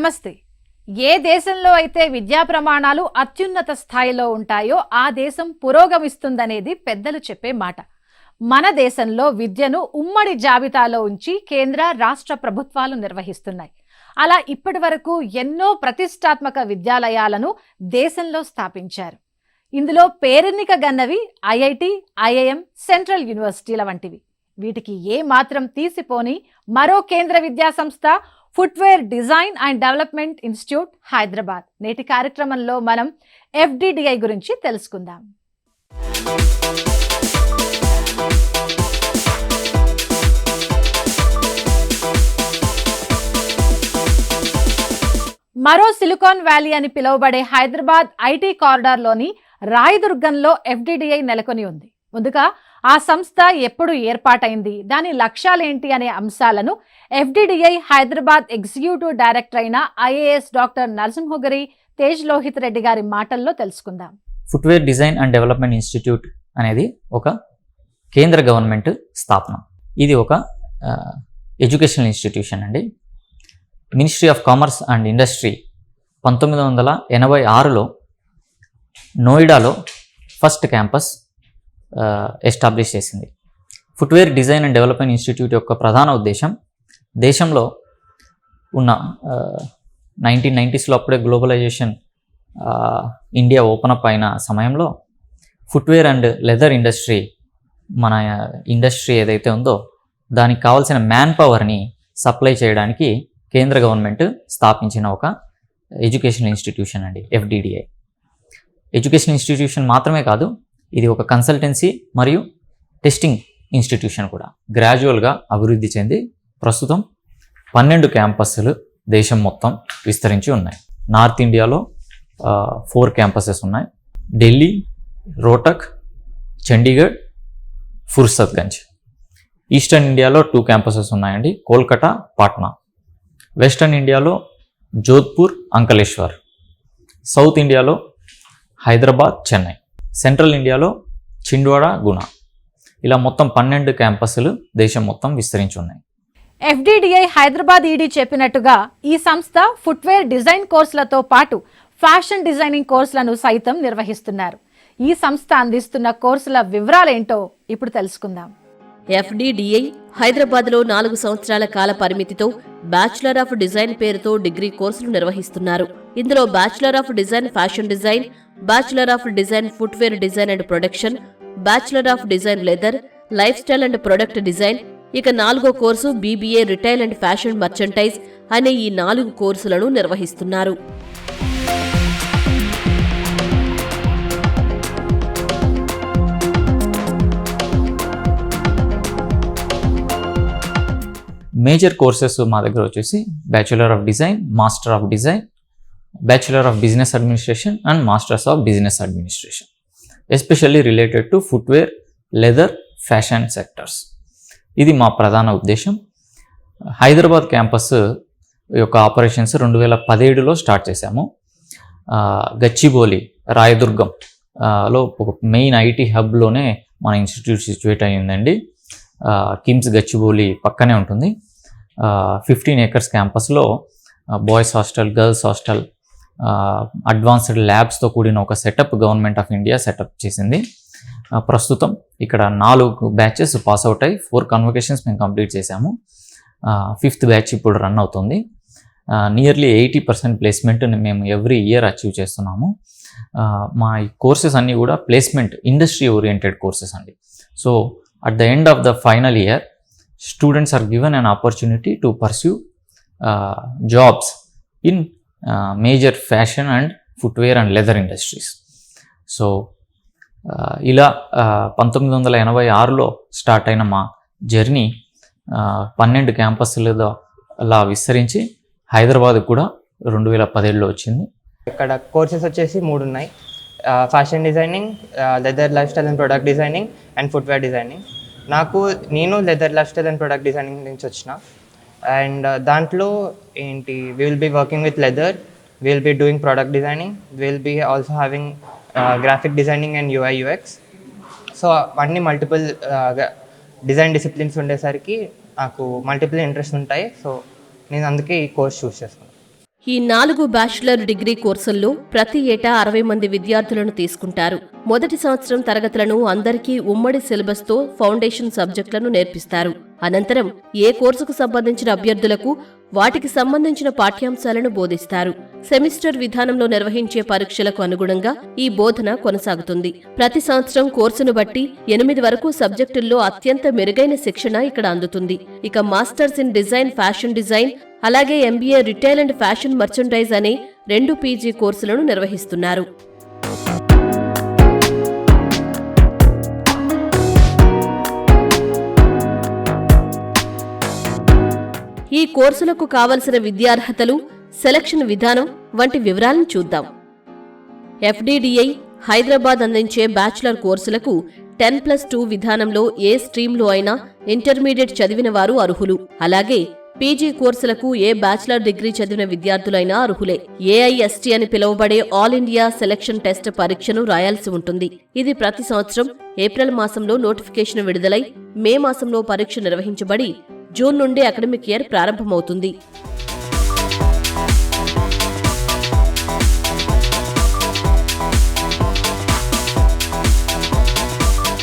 నమస్తే. ఏ దేశంలో అయితే విద్యా ప్రమాణాలు అత్యున్నత స్థాయిలో ఉంటాయో ఆ దేశం పురోగమిస్తుందనేది పెద్దలు చెప్పే మాట. మన దేశంలో విద్యను ఉమ్మడి జాబితాలో ఉంచి కేంద్ర రాష్ట్ర ప్రభుత్వాలు నిర్వహిస్తున్నాయి. అలా ఇప్పటి వరకు ఎన్నో ప్రతిష్టాత్మక విద్యాలయాలను దేశంలో స్థాపించారు. ఇందులో పేరెన్నిక గన్నవి ఐఐటి, ఐఐఎం, సెంట్రల్ యూనివర్సిటీల వంటివి. వీటికి ఏ మాత్రం తీసిపోని మరో కేంద్ర విద్యా సంస్థ footwear design and development institute Hyderabad. నేటి కార్యక్రమంలో మనం FDDI గురించి తెలుసుకుందాం. మరో సిలికాన్ వ్యాలీ అని పిలువబడే హైదరాబాద్ ఐటీ కారిడార్లోని రాయదుర్గంలో FDDI నెలకొని ఉంది. ముందుగా ఆ సంస్థ ఎప్పుడు ఏర్పాటైంది, దాని లక్ష్యాలేంటి అనే అంశాలను FDDI హైదరాబాద్ ఎగ్జిక్యూటివ్ డైరెక్టర్ అయిన IAS డాక్టర్ నరసింహగిరి తేజ్ లోహిత్ రెడ్డి గారి మాటల్లో తెలుసుకుందాం. Footwear design and development institute అనేది ఒక కేంద్ర గవర్నమెంట్ స్థాపన. ఇది ఒక ఎడ్యుకేషనల్ ఇన్స్టిట్యూషన్ అండి. Ministry of commerce and industry 1986లో నోయిడాలో ఫస్ట్ క్యాంపస్ ఎస్టాబ్లిష్ చేసింది. Footwear design and development institute యొక్క ప్రధాన ఉద్దేశం దేశంలో ఉన్న 1990స్లో అప్పుడే గ్లోబలైజేషన్ ఇండియా ఓపెన్ అప్ అయిన సమయంలో ఫుట్వేర్ అండ్ లెదర్ ఇండస్ట్రీ, మన ఇండస్ట్రీ ఏదైతే ఉందో దానికి కావాల్సిన మ్యాన్ పవర్ని సప్లై చేయడానికి కేంద్ర గవర్నమెంట్ స్థాపించిన ఒక ఎడ్యుకేషనల్ ఇన్స్టిట్యూషన్ అండి FDDI. ఎడ్యుకేషనల్ ఇన్స్టిట్యూషన్ మాత్రమే కాదు, ఇది ఒక కన్సల్టెన్సీ మరియు టెస్టింగ్ ఇన్స్టిట్యూషన్ కూడా. గ్రాడ్యువల్గా అభివృద్ధి చెంది ప్రస్తుతం 12 క్యాంపస్లు దేశం మొత్తం విస్తరించి ఉన్నాయి. నార్త్ ఇండియాలో 4 క్యాంపసెస్ ఉన్నాయి. ఢిల్లీ, రోహ్టక్, చండీగఢ్, ఫుర్సత్గంజ్. ఈస్టర్న్ ఇండియాలో 2 క్యాంపసెస్ ఉన్నాయండి, కోల్కతా, పాట్నా. వెస్టర్న్ ఇండియాలో జోధ్పూర్, అంకలేశ్వర్. సౌత్ ఇండియాలో హైదరాబాద్, చెన్నై. సెంట్రల్ ఇండియాలో చిండ్వాడ, గుణ. ఇలా మొత్తం 12 క్యాంపస్లు దేశం మొత్తం విస్తరించి ఉన్నాయి. FDDI హైదరాబాద్ ED చెప్పినట్టుగా ఈ సంస్థ ఫుట్వేర్ డిజైన్ కోర్సులతో పాటు ఫ్యాషన్ డిజైనింగ్ కోర్సులను సైతం నిర్వహిస్తున్నారు. ఈ సంస్థ అందిస్తున్న కోర్సుల వివరాలేంటో ఇప్పుడు తెలుసుకుందాం. FDDI హైదరాబాద్లో 4 సంవత్సరాల కాల పరిమితితో బ్యాచులర్ ఆఫ్ డిజైన్ పేరుతో డిగ్రీ కోర్సులు నిర్వహిస్తున్నారు. ఇందులో bachelor of design fashion design, bachelor of design footwear design and production, bachelor of design leather, lifestyle and product design, ఇక 4వ course BBA retail and fashion merchandise అనే ఈ 4 కోర్సులను నిర్వహిస్తున్నారు. మేజర్ కోర్సెస్ మా దగ్గర వచ్చేసి bachelor of design, master of design, bachelor of business administration and masters of business administration, especially related to footwear, leather, fashion sectors. ఇది మా ప్రధాన ఉద్దేశం. హైదరాబాద్ క్యాంపస్ యొక్క ఆపరేషన్స్ 2017లో స్టార్ట్ చేశాము. గచ్చిబౌలి, రాయదుర్గం లో ఒక మెయిన్ IT హబ్లోనే మన ఇన్స్టిట్యూట్ సిచ్యువేట్ అయ్యిందండి. కిమ్స్ గచ్చిబౌలి పక్కనే ఉంటుంది. 15 acres క్యాంపస్లో boys hostel, girls hostel, advanced ల్యాబ్స్తో కూడిన ఒక setup government of India setup చేసింది. ప్రస్తుతం ఇక్కడ 4 బ్యాచెస్ పాస్ అవుట్ అయ్యి 4 కన్వకేషన్స్ మేము కంప్లీట్ చేశాము. 5th బ్యాచ్ ఇప్పుడు రన్ అవుతుంది. నియర్లీ 80% ప్లేస్మెంట్ మేము ఎవ్రీ ఇయర్ అచీవ్ చేస్తున్నాము. మా ఈ కోర్సెస్ అన్నీ కూడా ప్లేస్మెంట్ ఇండస్ట్రీ ఓరియంటెడ్ కోర్సెస్ అండి. So at the end of the final year, students are given an opportunity to pursue jobs in major fashion and footwear and leather industries. So ఇలా 1986లో start అయిన మా journey 12 క్యాంపస్లలో అలా విస్తరించి హైదరాబాద్ కూడా 2017లో వచ్చింది. ఇక్కడ courses వచ్చేసి 3 ఉన్నాయి. Fashion designing, leather lifestyle and product designing and footwear designing. నేను leather lifestyle and product designing నుంచి వచ్చిన. అండ్ దాంట్లో ఏంటి, we will be working with leather, we will be doing product designing, we will be also having graphic designing and UI UX. So అన్నీ multiple design disciplines ఉండేసరికి నాకు multiple interest ఉంటాయి. So నేను అందుకే ఈ కోర్స్ చూస్ చేసుకున్నాను. ఈ 4 బ్యాచిలర్ డిగ్రీ కోర్సుల్లో ప్రతి ఏటా 60 మంది విద్యార్థులను తీసుకుంటారు. మొదటి సంవత్సరం తరగతులను అందరికీ ఉమ్మడి సిలబస్తో ఫౌండేషన్ సబ్జెక్టులను నేర్పిస్తారు. అనంతరం ఏ కోర్సుకు సంబంధించిన అభ్యర్థులకు వాటికి సంబంధించిన పాఠ్యాంశాలను బోధిస్తారు. సెమిస్టర్ విధానంలో నిర్వహించే పరీక్షలకు అనుగుణంగా ఈ బోధన కొనసాగుతుంది. ప్రతి సంవత్సరం కోర్సును బట్టి 8 వరకు సబ్జెక్టుల్లో అత్యంత మెరుగైన శిక్షణ ఇక్కడ అందుతుంది. ఇక masters in design, fashion design, అలాగే MBA retail and fashion merchandise అనే 2 PG కోర్సులను నిర్వహిస్తున్నారు. ఈ కోర్సులకు కావలసిన విద్యార్హతలు, సెలక్షన్ విధానం వంటి వివరాలను చూద్దాం. FDDI హైదరాబాద్ అందించే బ్యాచిలర్ కోర్సులకు 10+2 విధానంలో ఏ స్ట్రీమ్లో అయినా ఇంటర్మీడియట్ చదివిన వారు అర్హులు. అలాగే PG కోర్సులకు ఏ బ్యాచిలర్ డిగ్రీ చదివిన విద్యార్థులైనా అర్హులే. AIST అని పిలువబడే ఆల్ ఇండియా సెలక్షన్ టెస్ట్ పరీక్షను రాయాల్సి ఉంటుంది. ఇది ప్రతి సంవత్సరం ఏప్రిల్ మాసంలో నోటిఫికేషన్ విడుదలై మే మాసంలో పరీక్ష నిర్వహించబడి జూన్ నుండి అకాడమిక్ ఇయర్ ప్రారంభమవుతుంది.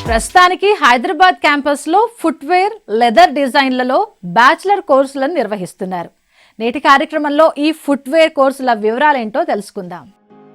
ప్రస్తుతానికి హైదరాబాద్ క్యాంపస్లో ఫుట్వేర్, లెదర్ డిజైన్లలో బ్యాచిలర్ కోర్సులను నిర్వహిస్తున్నారు. నేటి కార్యక్రమంలో ఈ ఫుట్వేర్ కోర్సుల వివరాలేంటో తెలుసుకుందాం.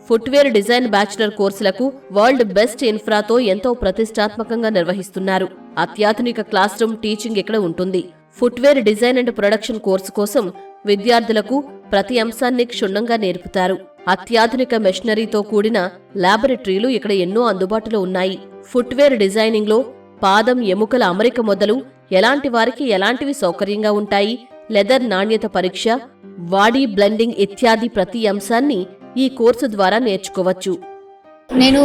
ఫుట్వేర్ డిజైన్ బ్యాచిలర్ కోర్సులకు వరల్డ్ బెస్ట్ ఇన్ఫ్రాతో ఎంతో ప్రతిష్టాత్మకంగా నిర్వహిస్తున్నారు. అత్యాధునిక క్లాస్ రూమ్ టీచింగ్ ఇక్కడ ఉంటుంది. Footwear design and production course కోసం విద్యార్థులకు ప్రతి అంశాన్ని క్షుణ్ణంగా నేర్పుతారు. అత్యాధునిక మెషినరీతో కూడిన ల్యాబొరేటరీలు ఇక్కడ ఎన్నో అందుబాటులో ఉన్నాయి. ఫుట్వేర్ డిజైనింగ్లో పాదం, ఎముకల అమరిక మొదలు ఎలాంటి వారికి ఎలాంటివి సౌకర్యంగా ఉంటాయి, లెదర్ నాణ్యత పరీక్ష, బాడీ బ్లెండింగ్ ఇత్యాది ప్రతి అంశాన్ని ఈ కోర్సు ద్వారా నేర్చుకోవచ్చు. నేను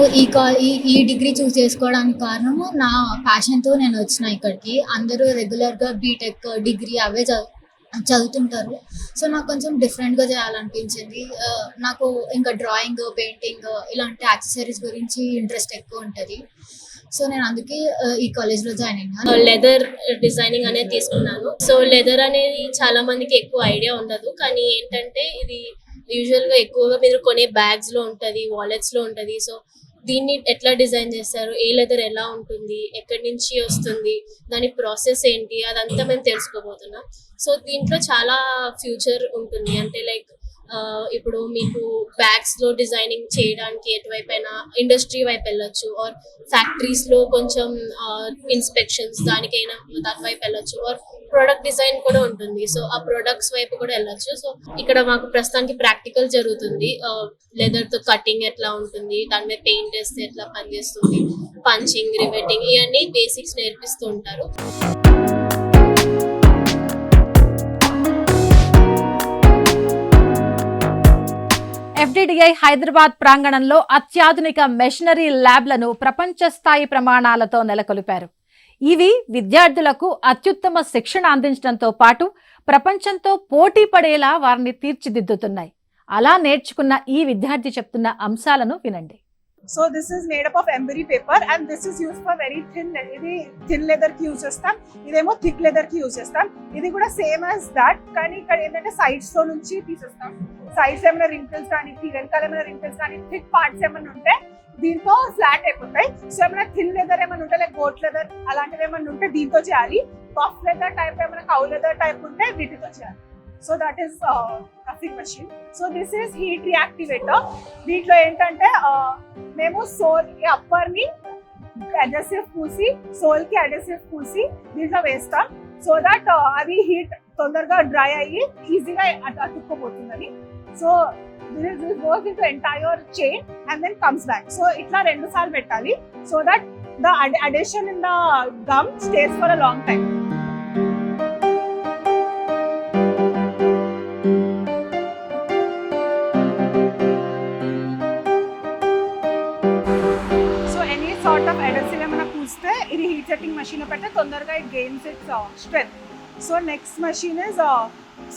ఈ డిగ్రీ చూస్ చేసుకోవడానికి కారణము నా ప్యాషన్తో నేను వచ్చిన ఇక్కడికి. అందరూ రెగ్యులర్గా బీటెక్, డిగ్రీ అవే చదువుతుంటారు. సో నాకు కొంచెం డిఫరెంట్గా చేయాలనిపించింది. నాకు ఇంకా డ్రాయింగ్, పెయింటింగ్ ఇలాంటి యాక్సెసరీస్ గురించి ఇంట్రెస్ట్ ఎక్కువ ఉంటుంది. సో నేను అందుకే ఈ కాలేజ్లో జాయిన్ అయినా. లెదర్ డిజైనింగ్ అనేది తీసుకున్నాను. సో లెదర్ అనేది చాలా మందికి ఎక్కువ ఐడియా ఉండదు, కానీ ఏంటంటే ఇది యూజువల్గా ఎక్కువగా మీరు కొనే బ్యాగ్స్లో ఉంటుంది, వాలెట్స్లో ఉంటుంది. సో దీన్ని ఎట్లా డిజైన్ చేస్తారు, ఏ లెదర్ ఎలా ఉంటుంది, ఎక్కడి నుంచి వస్తుంది, దాని ప్రాసెస్ ఏంటి, అదంతా మేము తెలుసుకోబోతున్నాం. సో దీంట్లో చాలా ఫ్యూచర్ ఉంటుంది. అంటే లైక్ ఇప్పుడు మీకు బ్యాగ్స్లో డిజైనింగ్ చేయడానికి ఎటువైపు అయినా ఇండస్ట్రీ వైపు వెళ్ళొచ్చు, ఆర్ ఫ్యాక్టరీస్లో కొంచెం ఇన్స్పెక్షన్స్ దానికైనా దానివైపు వెళ్ళొచ్చు, ఆర్ ప్రొడక్ట్ డిజైన్ కూడా ఉంటుంది. సో ఆ ప్రొడక్ట్స్ వైపు కూడా వెళ్ళొచ్చు. సో ఇక్కడ మాకు ప్రస్తుతానికి ప్రాక్టికల్ జరుగుతుంది. లెదర్తో కటింగ్ ఎట్లా ఉంటుంది, దాని మీద పెయింట్ వేస్తే ఎట్లా పనిచేస్తుంది, పంచింగ్, రివెటింగ్, ఇవన్నీ బేసిక్స్ నేర్పిస్తూ ఉంటారు. FDDI హైదరాబాద్ ప్రాంగణంలో అత్యాధునిక మెషినరీ ల్యాబ్లను ప్రపంచ స్థాయి ప్రమాణాలతో నెలకొల్పారు. ఇవి విద్యార్థులకు అత్యుత్తమ శిక్షణ అందించడంతో పాటు ప్రపంచంతో పోటీ పడేలా వారిని తీర్చిదిద్దుతున్నాయి. అలా నేర్చుకున్న ఈ విద్యార్థి చెప్తున్న అంశాలను వినండి. So this is made up of emery paper and this is used for very thin leather ki use chestam. Idemo thick leather ki use chestam. Idi kuda same as that, kani ikkada endante sides lo nunchi teesestam. Sides emana wrinkles gaani, venkala emana wrinkles gaani, thick parts emana unte దీంతో flat అయిపోతాయి. So ఏమైనా thin leather ఏమైనా ఉంటే, like goat leather అలాంటివి ఏమైనా ఉంటే దీంతో చేయాలి. పఫ్ లెదర్ టైప్ ఏమైనా కౌ లెదర్ టైప్ ఉంటే వీటితో చేయాలి. So that is cuffing machine. So this is heat reactivator. దీంట్లో ఏంటంటే మేము సోల్ అప్పర్ ని అడ్హెసివ్ పూసి, సోల్ కి అడ్హెసివ్ పూసి దీంట్లో వేస్తాం. సో దట్ అది హీట్ తొందరగా డ్రై అయ్యి ఈజీగా అతుక్కుపోతుందని. So this goes into entire chain and then comes back. So itla 2 సార్లు పెట్టాలి, so that the adhesion in the gum stays for a long time. So any sort of adhesive ఏమైనా పూస్తే ఇది heat setting machine పెడితే తొందరగా it gains its strength. So next machine is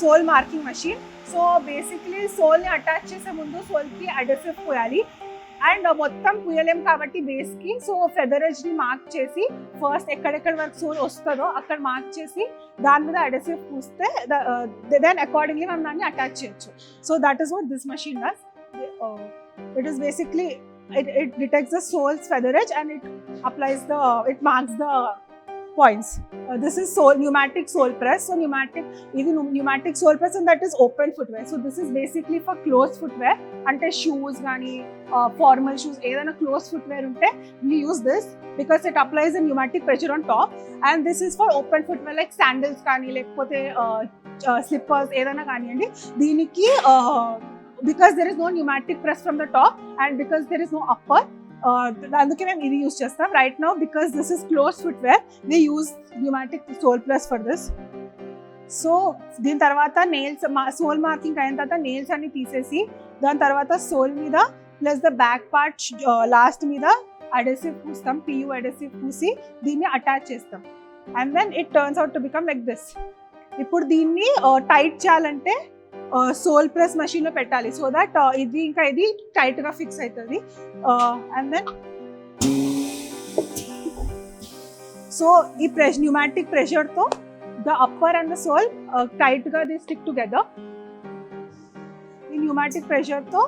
sole marking machine. So basically సోల్ని attach చేసే ముందు సోల్కి adhesive పోయాలి. And మొత్తం పుయ్యలేం కాబట్టి బేస్కి, సో ఫెదర్ ఎడ్జ్ని మార్క్ చేసి ఫస్ట్ ఎక్కడెక్కడ వరకు సోల్ వస్తుందో అక్కడ మార్క్ చేసి దాని మీద అడెసివ్ పూస్తే దెన్ అకార్డింగ్లీ మనం దాన్ని అటాచ్ చేయొచ్చు. So that is what this machine does. It is basically it detects the sole's feather edge and it marks the points. This is pneumatic sole press. So pneumatic sole press, and that is open footwear. So this is basically for closed footwear. Ante shoes gaani formal shoes edaina closed footwear unte we use this because it applies a pneumatic pressure on top, and this is for open footwear like sandals gaani lekapothe slippers edaina gaani andi deeniki because there is no pneumatic press from the top and because there is no upper, అందుకే మేము ఇది use చేస్తాం. Right now because this is close footwear we use pneumatic sole plus for this. So దీని తర్వాత nails soul marking అయిన తర్వాత nails అన్ని తీసేసి దాని తర్వాత సోల్ మీద plus the back part last మీద అడెసివ్ పూస్తాం, పియూ అడెసివ్ పూసి దీన్ని అటాచ్ చేస్తాం. And then it turns out to become like this. ఇప్పుడు దీన్ని టైట్ చేయాలంటే సోల్ ప్రెస్ మషీన్ లో పెట్టాలి సో దట్ ఇది టైట్ గా ఫిక్స్ అవుతుంది. అండ్ దెన్ సో ఈ న్యూమాటిక్ ప్రెషర్ తో the upper and the sole tight గా ది స్టిక్ టుగెదర్. ఈ న్యూమాటిక్ ప్రెషర్ తో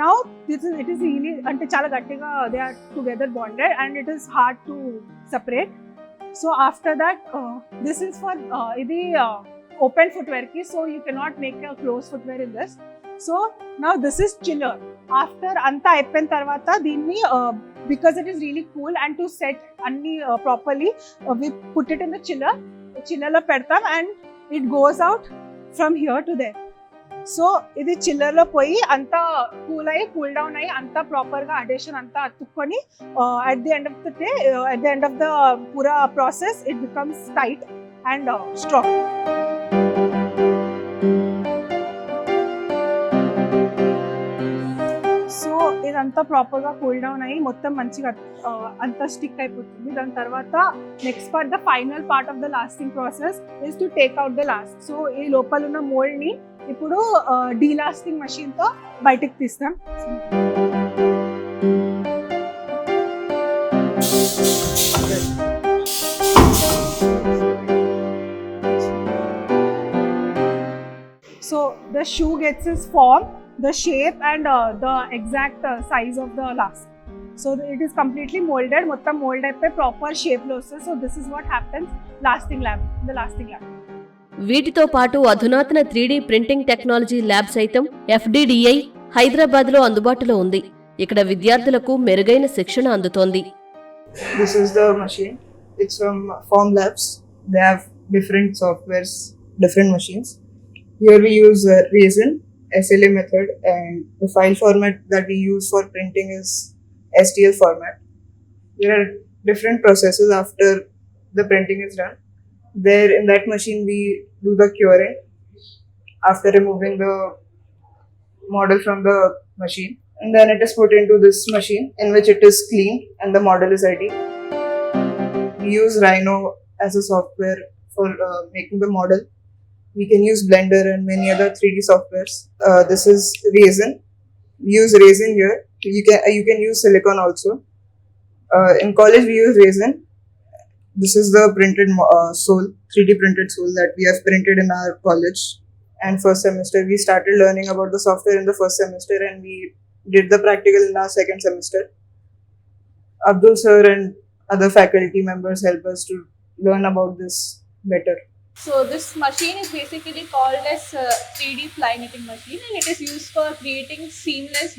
నౌ ఇట్ ఈస్ రియలీ అంటే చాలా గట్టిగా they are together bonded and it is hard to separate. So after that this is for ఇది open footwear ki, so you cannot make a closed footwear in this. So now this is chiller. After anta aypen tarvata deenni because it is really cool and to set anni properly we put it in the chiller lo pedtam and it goes out from here to there. So idi chiller lo poyi anta cool down ayi anta proper ga adhesion anta attukoni at the end of the day at the end of the pura process it becomes tight and strong. So ఇదంతా ప్రాపర్గా cool down అయ్యి మొత్తం మంచిగా అంతా stick అయిపోతుంది. దాని తర్వాత next part the final part of the lasting process is to take out the last. So ఈ లోపల ఉన్న మోల్డ్ని ఇప్పుడు డీలాస్టింగ్ మషీన్తో బయటకు తీస్తాం. So the shoe gets its form, the shape and the exact size of the last. So it is completely molded, మొత్తం mold అయిపోయి proper shape లో వస్తుంది. So this is what happens the lasting lab. వీటితో పాటు అధునాతన 3D printing technology lab సైతం FDDI హైదరాబాద్లో అందుబాటులో ఉంది. ఇక్కడ విద్యార్థులకు మెరుగైన శిక్షణ అందుతోంది. This is the machine. It's from Form Labs. They have different softwares, different machines. Here we use Resin, SLA method, and the file format that we use for printing is STL format. There are different processes after the printing is done. There in that machine we do the curing after removing the model from the machine, and then it is put into this machine in which it is cleaned and the model is ready. We use Rhino as a software for making the model. We can use Blender and many other 3D softwares. This is Resin. We use Resin here. You can use silicone also. In college we use Resin. This is the printed sole, 3D printed sole that we have printed in our college. And first semester we started learning about the software in the first semester and we did the practical in our second semester. Abdul sir and other faculty members help us to learn about this better. So this machine is basically called as 3D fly knitting machine, and it is used for creating seamless,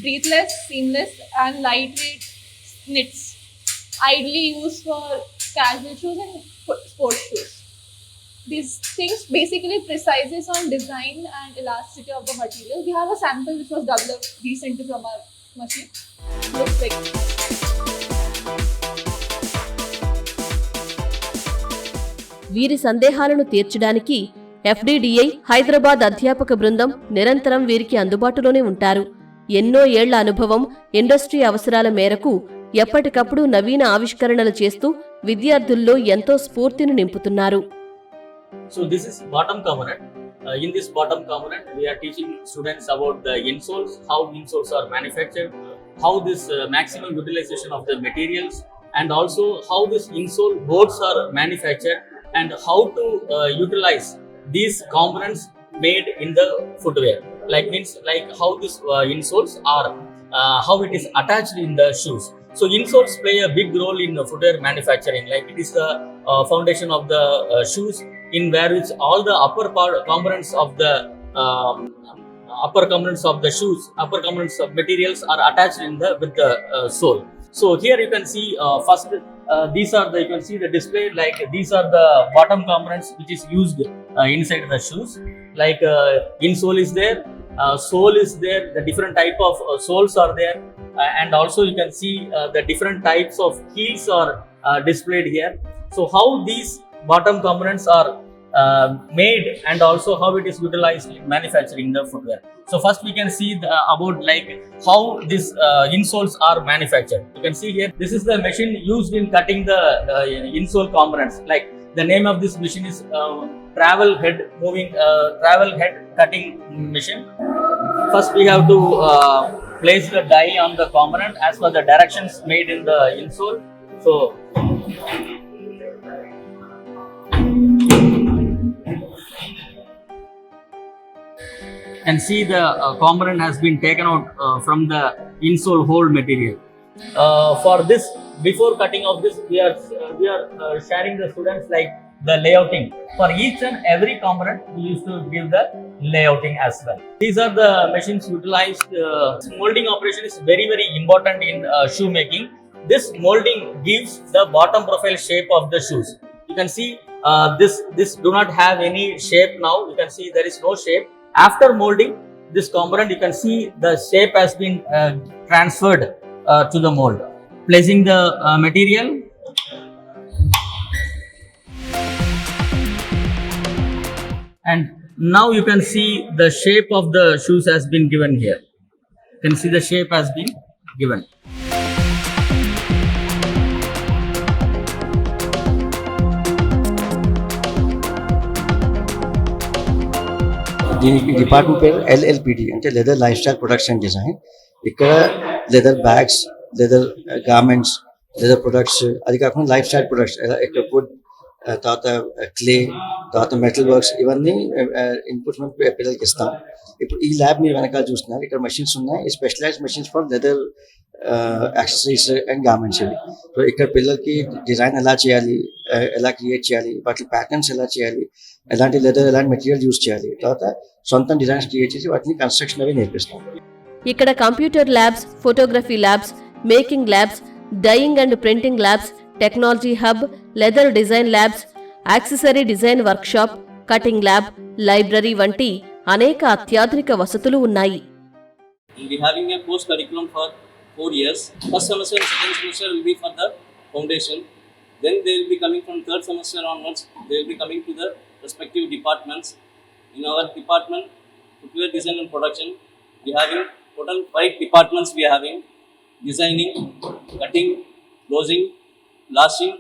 breathless, seamless and lightweight knits. Ideally used for casual shoes and sports shoes. These things basically precises on design and elasticity of the material. We have a sample which was developed recently from our machine. Looks like వీరి సందేహాలను తీర్చడానికి FDDI Hyderabad అధ్యాపక బృందం నిరంతరం వీరికి అందుబాటులోనే ఉంటారు. ఎన్నో ఏళ్ల అనుభవం, ఇండస్ట్రీ అవసరాల మేరకు ఎప్పటికప్పుడు నవీన ఆవిష్కరణలు చేస్తూ విద్యార్థుల్లో ఎంతో స్ఫూర్తిని నింపుతున్నారు. So this is bottom cover. In this bottom component, we are teaching students about the insoles, how insoles are manufactured, how this maximum utilization of the materials, and also how this insole boards are manufactured, and how to utilize these components made in the footwear. Like means like how these insoles are, how it is attached in the shoes. So insoles play a big role in footwear manufacturing. Like it is the foundation of the shoes, in where which all the upper components of the upper components of the shoes, upper components of materials are attached in the with the sole. So here you can see first these are the, you can see the display, like these are the bottom components which is used inside the shoes. Like insole is there, sole is there, the different type of soles are there, and also you can see the different types of heels are displayed here. So how these bottom components are made, and also how it is utilized in manufacturing the footwear. So first we can see about like how these insoles are manufactured. You can see here, this is the machine used in cutting the insole components. Like the name of this machine is travel head cutting machine. First we have to place the die on the component as per the directions made in the insole. So and see the component has been taken out from the insole whole material. For this, before cutting of this, we are sharing the students like the layouting. For each and every component, we used to give the layouting as well. These are the machines utilized. Molding operation is very, very important in shoe making. This molding gives the bottom profile shape of the shoes. You can see this do not have any shape now. You can see there is no shape. After molding this component, you can see the shape has been transferred to the mold. Placing the material, and now you can see the shape of the shoes has been given here. You can see the shape has been given. దీనికి department పేరు LLPD అంటే leather lifestyle products and design. ఇక్కడ leather bags, leather garments, leather products, అది కాకుండా lifestyle products, ఇక్కడ wood, తర్వాత clay, తర్వాత metal works, ఇవన్నీ ఇన్పుట్స్ మనం పిల్లలకి ఇస్తాం. ఇప్పుడు ఈ ల్యాబ్ మీరు వెనకాల చూస్తున్నారు, ఇక్కడ మెషిన్స్ ఉన్నాయి, specialized machines for leather accessories and garments ఇవి. సో ఇక్కడ పిల్లలకి డిజైన్ ఎలా చేయాలి, ఎలా క్రియేట్ చేయాలి, వాటి ప్యాటర్న్స్ ఎలా చేయాలి, ఎలాంటి లెదర్, ఎలాంటి మెటీరియల్ యూజ్ చేయాలి, తర్వాత సొంత డిజైన్స్ క్రియేట్ చేసి వాటిని కన్స్ట్రక్షన్ అవి నేర్పిస్తాం. ఇక్కడ computer labs, photography labs, making labs, dyeing and printing labs, technology hub, leather design labs, accessory design workshop, cutting lab, library వంటి అనేక అత్యాధునిక వసతులు ఉన్నాయి. We having a course curriculum for 4 years. First semester and second semester will be for the foundation. Then they will be coming from third semester onwards. They will be coming to the respective departments. In our department, footwear design and production, we having total 5 departments. We are having designing, cutting, closing, lashing,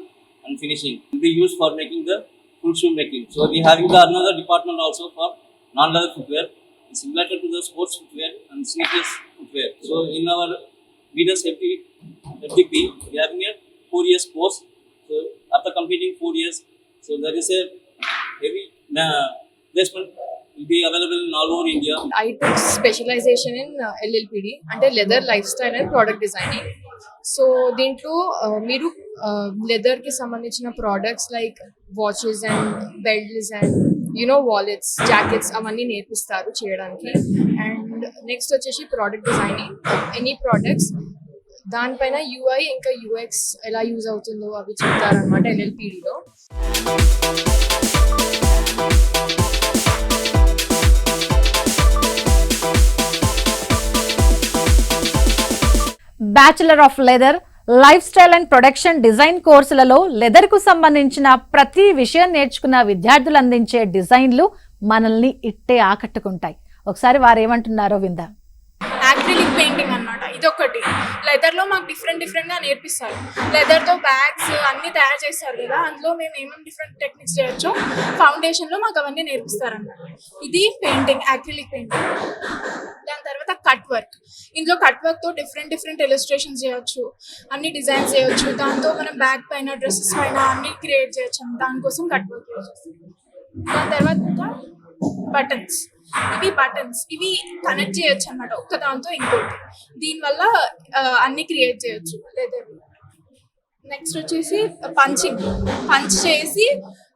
and finishing. Will be used for making the full shoe making. So we having the another department also for non-leather footwear. It's related to the sports footwear and sneakers footwear. So in our leaders FDP, we are having a 4 years course. So after completing 4 years, so there is a heavy placement will be available in all over India. I took specialization in LLPD అంటే leather lifestyle and product designing. So దీంట్లో మీరు లెదర్కి సంబంధించిన products like watches and belts and wallets, jackets అవన్నీ నేర్పిస్తారు చేయడానికి. And next వచ్చేసి product designing, any products దానిపైన UI ఇంకా UX ఎలా యూజ్ అవుతుందో అవి చెప్తారనమాట LLPDలో. Bachelor of leather, lifestyle and production design కోర్సులలో లెదర్ కు సంబంధించిన ప్రతి విషయం నేర్చుకున్న విద్యార్థులు అందించే డిజైన్లు మనల్ని ఇట్టే ఆకట్టుకుంటాయి. ఒకసారి వారు ఏమంటున్నారో విందాం. యాక్రిలిక్ పెయింటింగ్ అన్నమాట, ఇదొకటి. లెదర్ లెదర్లో మాకు డిఫరెంట్గా నేర్పిస్తారు. లెదర్తో బ్యాగ్స్ అన్నీ తయారు చేస్తారు కదా, అందులో మేము ఏమేమి డిఫరెంట్ టెక్నిక్స్ చేయొచ్చో ఫౌండేషన్లో మాకు అవన్నీ నేర్పిస్తారు అన్నమాట. ఇది పెయింటింగ్, యాక్రిలిక్ పెయింటింగ్. దాని తర్వాత కట్ వర్క్. ఇందులో కట్ వర్క్తో డిఫరెంట్ ఇలస్ట్రేషన్స్ చేయొచ్చు, అన్ని డిజైన్స్ చేయొచ్చు. దాంతో మనం బ్యాగ్ పైన, డ్రెస్సెస్ పైన అన్ని క్రియేట్ చేయొచ్చు. దానికోసం కట్ వర్క్ యూజ్ చేస్తాం. దాని తర్వాత బటన్స్. ఇవి కనెక్ట్ చేయొచ్చు అన్నమాట ఒక్క దాంతో ఇంకోటి. దీనివల్ల అన్ని క్రియేట్ చేయొచ్చు లెదర్. నెక్స్ట్ వచ్చేసి పంచ్ చేసి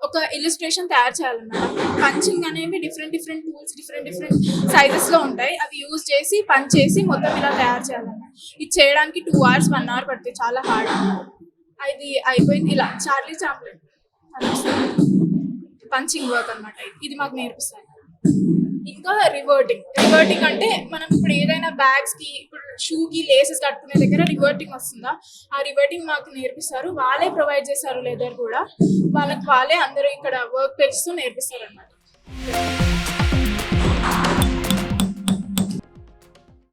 ఒక ఇలిస్ట్రేషన్ తయారు చేయాలన్నమాట. పంచింగ్ అనేవి డిఫరెంట్ టూల్స్ డిఫరెంట్ సైజెస్లో ఉంటాయి. అవి యూజ్ చేసి పంచ్ చేసి మొత్తం ఇలా తయారు చేయాలన్నమాట. ఇది చేయడానికి 2 hours 1 hour పడుతుంది, చాలా హార్డ్. అది అయిపోయింది. ఇలా చార్లీ చాప్లిన్ పంచింగ్ వర్క్ అనమాట. ఇది మాకు నేర్పిస్తారు. ఇంకా రివర్టింగ్ అంటే మనం ఇప్పుడు ఏదైనా బ్యాగ్స్కి, ఇప్పుడు షూకి లేసెస్ కట్టుకునే దగ్గర రివర్టింగ్ వస్తుందా, ఆ రివర్టింగ్ మాకు నేర్పిస్తారు. వాళ్ళే ప్రొవైడ్ చేస్తారు లెదర్ కూడా. వాళ్ళే అందరూ ఇక్కడ వర్క్ చేస్తూ నేర్పిస్తారు అన్నమాట.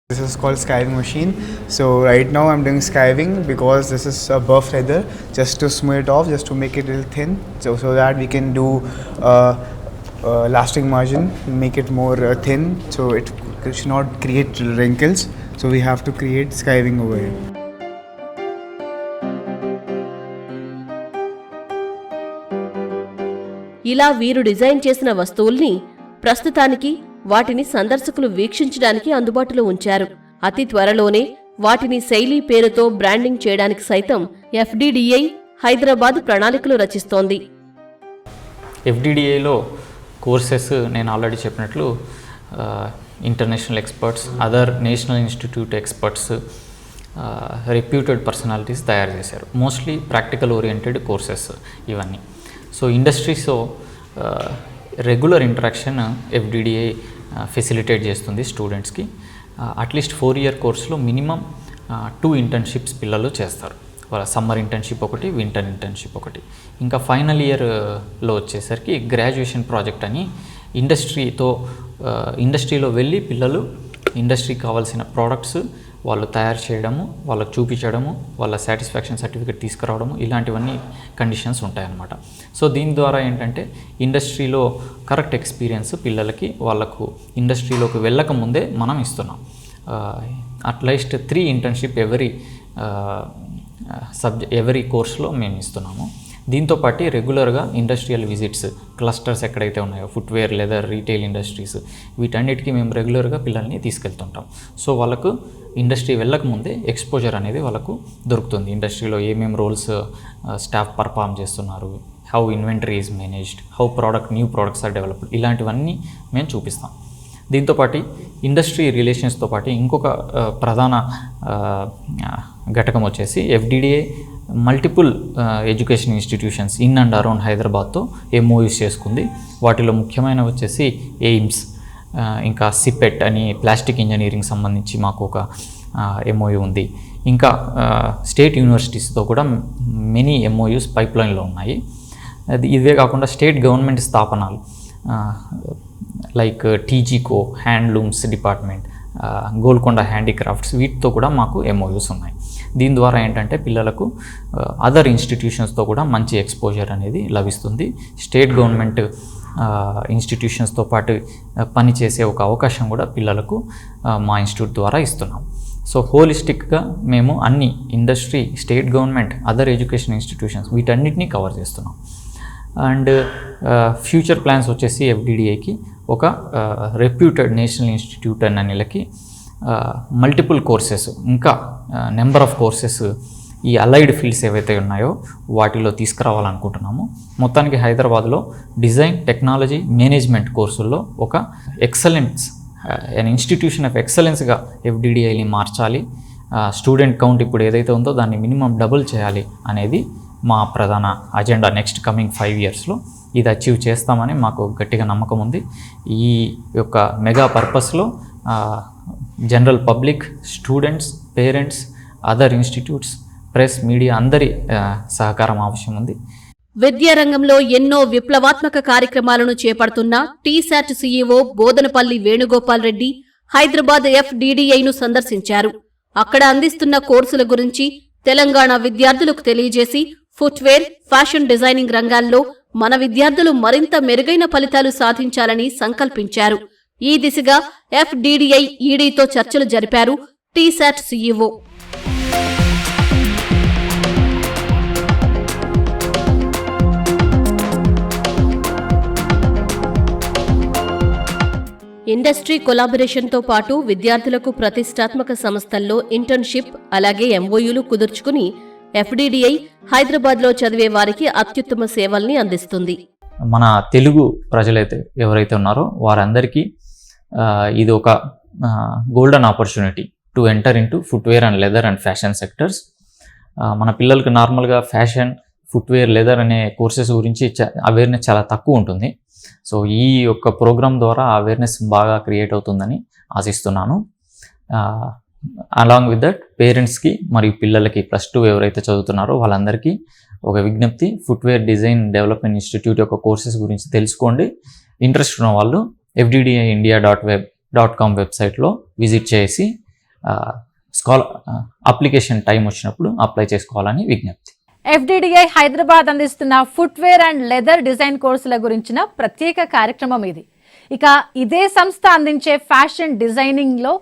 This is called skiving machine. So right now I'm doing skiving because this is a buff leather, just to smooth it off, just to make it a little thin, so that we can do lasting margin, make it more thin, so it should not create wrinkles. So we have to create skiving over here. ఇలా వీరు design చేసిన వస్తువుల్ని ప్రస్తుతానికి వాటిని సందర్శకులు వీక్షించడానికి అందుబాటులో ఉంచారు. అతి త్వరలోనే వాటిని శైలి పేరుతో బ్రాండింగ్ చేయడానికి సైతం FDDI హైదరాబాద్ ప్రణాళికలు రచిస్తోంది. FDDIలో కోర్సెస్ నేను ఆల్రెడీ చెప్పినట్లు international experts, other national institute experts, reputed personalities తయారు చేశారు. మోస్ట్లీ ప్రాక్టికల్ ఓరియంటెడ్ కోర్సెస్ ఇవన్నీ. సో ఇండస్ట్రీస్తో రెగ్యులర్ ఇంటరాక్షన్ FDDI ఫెసిలిటేట్ చేస్తుంది స్టూడెంట్స్కి. అట్లీస్ట్ 4-year కోర్సులో మినిమం 2 internships పిల్లలు చేస్తారు. వాళ్ళ సమ్మర్ ఇంటర్న్షిప్ ఒకటి, వింటర్ ఇంటర్న్షిప్ ఒకటి. ఇంకా ఫైనల్ ఇయర్లో వచ్చేసరికి గ్రాడ్యుయేషన్ ప్రాజెక్ట్ అని ఇండస్ట్రీలో వెళ్ళి పిల్లలు ఇండస్ట్రీకి కావాల్సిన ప్రోడక్ట్స్ వాళ్ళు తయారు చేయడము, వాళ్ళకు చూపించడము, వాళ్ళ సాటిస్ఫాక్షన్ సర్టిఫికేట్ తీసుకురావడము, ఇలాంటివన్నీ కండిషన్స్ ఉంటాయన్నమాట. సో దీని ద్వారా ఏంటంటే ఇండస్ట్రీలో కరెక్ట్ ఎక్స్పీరియన్స్ పిల్లలకి వాళ్ళకు ఇండస్ట్రీలోకి వెళ్ళక ముందే మనం ఇస్తున్నాం. అట్లీస్ట్ 3 internship ఎవరీ కోర్స్లో మేము ఇస్తున్నాము. దీంతోపాటు రెగ్యులర్గా ఇండస్ట్రియల్ విజిట్స్, క్లస్టర్స్ ఎక్కడైతే ఉన్నాయో ఫుట్వేర్, లెదర్, రీటైల్ ఇండస్ట్రీస్, వీటన్నిటికీ మేము రెగ్యులర్గా పిల్లల్ని తీసుకెళ్తుంటాం. సో వాళ్ళకు ఇండస్ట్రీ వెళ్ళకముందే ఎక్స్పోజర్ అనేది వాళ్ళకు దొరుకుతుంది. ఇండస్ట్రీలో ఏమేమి రోల్స్ స్టాఫ్ పర్ఫామ్ చేస్తున్నారు, how inventory is managed, how new products are developed, ఇలాంటివన్నీ మేము చూపిస్తాం. దీంతోపాటు ఇండస్ట్రీ రిలేషన్స్తో పాటు ఇంకొక ప్రధాన ఘటకం వచ్చేసి FDDI multiple education institutions in and around హైదరాబాద్తో MOUs చేసుకుంది. వాటిలో ముఖ్యమైన వచ్చేసి ఎయిమ్స్, ఇంకా సిపెట్ అని ప్లాస్టిక్ ఇంజనీరింగ్ సంబంధించి మాకు ఒక MOU ఉంది. ఇంకా స్టేట్ యూనివర్సిటీస్తో కూడా మెనీ MOUs పైప్లైన్లో ఉన్నాయి. ఇవే కాకుండా స్టేట్ గవర్నమెంట్ స్థాపనాలు like TGCO, handlooms department, Golconda handicrafts, వీటితో కూడా మాకు MOUs ఉన్నాయి. దీని ద్వారా ఏంటంటే పిల్లలకు అదర్ ఇన్స్టిట్యూషన్స్తో కూడా మంచి ఎక్స్పోజర్ అనేది లభిస్తుంది. స్టేట్ గవర్నమెంట్ ఇన్స్టిట్యూషన్స్తో పాటు పనిచేసే ఒక అవకాశం కూడా పిల్లలకు మా ఇన్స్టిట్యూట్ ద్వారా ఇస్తున్నాం. సో హోలిస్టిక్గా మేము అన్ని industry, state government, other education institutions వీటన్నిటినీ కవర్ చేస్తున్నాం. అండ్ ఫ్యూచర్ ప్లాన్స్ వచ్చేసి FDDIకి ఒక రెప్యూటెడ్ నేషనల్ ఇన్స్టిట్యూట్ అన్న నెలకి మల్టిపుల్ కోర్సెస్, ఇంకా నెంబర్ ఆఫ్ కోర్సెస్ ఈ అలైడ్ ఫీల్డ్స్ ఏవైతే ఉన్నాయో వాటిలో తీసుకురావాలనుకుంటున్నాము. మొత్తానికి హైదరాబాద్లో డిజైన్, టెక్నాలజీ, మేనేజ్మెంట్ కోర్సుల్లో ఒక ఇన్స్టిట్యూషన్ ఆఫ్ ఎక్సలెన్స్గా FDDIని మార్చాలి. స్టూడెంట్ కౌంట్ ఇప్పుడు ఏదైతే ఉందో దాన్ని మినిమం డబుల్ చేయాలి అనేది మా ప్రధాన అజెండా. నెక్స్ట్ కమింగ్ 5 yearsలో ఇది అచీవ్ చేస్తామని మాకు గట్టిగా నమ్మకం ఉంది. ఈ యొక్క మెగా పర్పస్లో general public, students, parents, other institutes, press, media అందరి సహకారం అవసరం ఉంది. విద్యారంగంలో ఎన్నో విప్లవాత్మక కార్యక్రమాలను చేపడుతున్న TSAT CEO బోదనపల్లి వేణుగోపాల్ రెడ్డి హైదరాబాద్ FDDIను సందర్శించారు. అక్కడ అందిస్తున్న కోర్సుల గురించి తెలంగాణ విద్యార్థులకు తెలియజేసి ఫుట్వేర్, ఫ్యాషన్ డిజైనింగ్ రంగాల్లో మన విద్యార్థులు మరింత మెరుగైన ఫలితాలు సాధించాలని సంకల్పించారు. ఈ దిశగా FDDI ఈడీతో చర్చలు జరిపారు TSAT CEO. ఇండస్ట్రీ కొలాబరేషన్తో పాటు విద్యార్థులకు ప్రతిష్టాత్మక సంస్థల్లో ఇంటర్న్షిప్, అలాగే MOUలు కుదుర్చుకుని FDDI హైదరాబాద్లో చదివే వారికి అత్యుత్తమ సేవల్ని అందిస్తుంది. మన తెలుగు ప్రజలైతే ఎవరైతే ఉన్నారో వారందరికీ ఇది ఒక golden opportunity to enter into footwear and leather and fashion sectors. మన పిల్లలకు నార్మల్గా ఫ్యాషన్, ఫుట్వేర్, లెదర్ అనే కోర్సెస్ గురించి అవేర్నెస్ చాలా తక్కువ ఉంటుంది. సో ఈ యొక్క ప్రోగ్రామ్ ద్వారా అవేర్నెస్ బాగా క్రియేట్ అవుతుందని ఆశిస్తున్నాను. అలాంగ్ విత్ దట్ పేరెంట్స్కి మరియు పిల్లలకి +2 ఎవరైతే చదువుతున్నారో వాళ్ళందరికీ ఒక విజ్ఞప్తి, ఫుట్వేర్ డిజైన్ డెవలప్మెంట్ ఇన్స్టిట్యూట్ యొక్క కోర్సెస్ గురించి తెలుసుకోండి. ఇంట్రెస్ట్ ఉన్న వాళ్ళు fddiindia.com వెబ్సైట్లో విజిట్ చేసి అప్లికేషన్ టైం వచ్చినప్పుడు అప్లై చేసుకోవాలని విజ్ఞప్తి. FDDI హైదరాబాద్ అందిస్తున్న ఫుట్వేర్ అండ్ లెదర్ డిజైన్ కోర్సుల గురించిన ప్రత్యేక కార్యక్రమం ఇది. ఇక ఇదే సంస్థ అందించే ఫ్యాషన్ డిజైనింగ్లో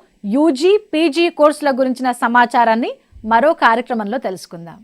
UG, PG కోర్సుల గురించిన సమాచారాన్ని మరో కార్యక్రమంలో తెలుసుకుందాం.